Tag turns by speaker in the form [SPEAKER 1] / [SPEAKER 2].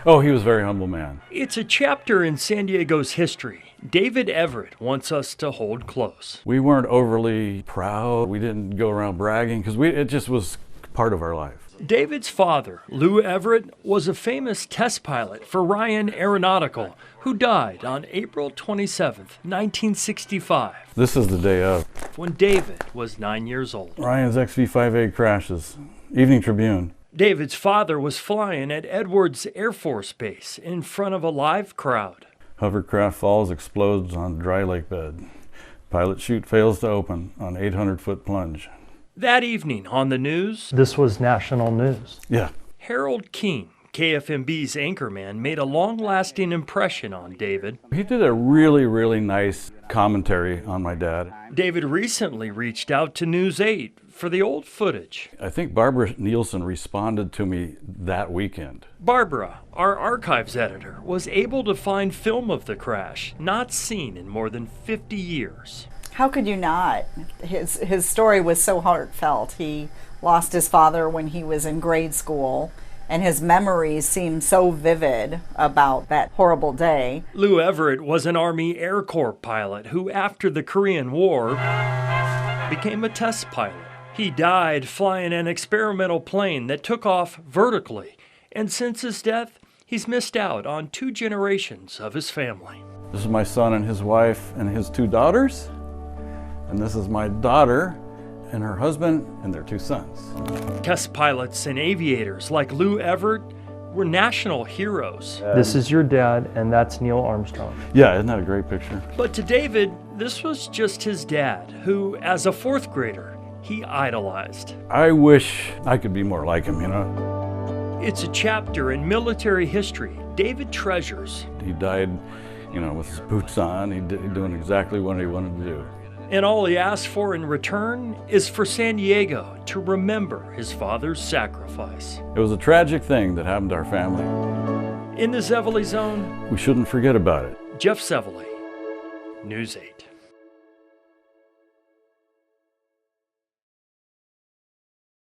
[SPEAKER 1] Oh, he was a very humble man.
[SPEAKER 2] It's a chapter in San Diego's history David Everett wants us to hold close.
[SPEAKER 1] We weren't overly proud. We didn't go around bragging because it just was part of our life.
[SPEAKER 2] David's father, Lou Everett, was a famous test pilot for Ryan Aeronautical, who died on April 27, 1965.
[SPEAKER 1] This is the day of.
[SPEAKER 2] When David was 9 years old.
[SPEAKER 1] Ryan's XV-5A crashes. Evening Tribune.
[SPEAKER 2] David's father was flying at Edwards Air Force Base in front of a live crowd.
[SPEAKER 1] Hovercraft falls, explodes on dry lake bed. Pilot chute fails to open on 800-foot plunge.
[SPEAKER 2] That evening on the news,
[SPEAKER 3] this was national news.
[SPEAKER 1] Yeah.
[SPEAKER 2] Harold King, KFMB's anchorman, made a long-lasting impression on David.
[SPEAKER 1] He did a really, really nice commentary on my dad.
[SPEAKER 2] David recently reached out to News 8 for the old footage.
[SPEAKER 1] I think Barbara Nielsen responded to me that weekend.
[SPEAKER 2] Barbara, our archives editor, was able to find film of the crash, not seen in more than 50 years.
[SPEAKER 4] How could you not? His story was so heartfelt. He lost his father when he was in grade school, and his memories seem so vivid about that horrible day.
[SPEAKER 2] Lou Everett was an Army Air Corps pilot who, after the Korean War, became a test pilot. He died flying an experimental plane that took off vertically, and since his death, he's missed out on 2 generations of his family.
[SPEAKER 1] This is my son and his wife and his 2 daughters. And this is my daughter and her husband and their 2 sons.
[SPEAKER 2] Test pilots and aviators like Lou Everett were national heroes.
[SPEAKER 3] This is your dad, and that's Neil Armstrong.
[SPEAKER 1] Yeah, isn't that a great picture?
[SPEAKER 2] But to David, this was just his dad, who, as a 4th grader, he idolized.
[SPEAKER 1] I wish I could be more like him, you know?
[SPEAKER 2] It's a chapter in military history David treasures.
[SPEAKER 1] He died, with his boots on. He doing exactly what he wanted to do.
[SPEAKER 2] And all he asked for in return is for San Diego to remember his father's sacrifice.
[SPEAKER 1] It was a tragic thing that happened to our family.
[SPEAKER 2] In the Zevely-zone,
[SPEAKER 1] We shouldn't forget about it.
[SPEAKER 2] Jeff Zevely, News 8.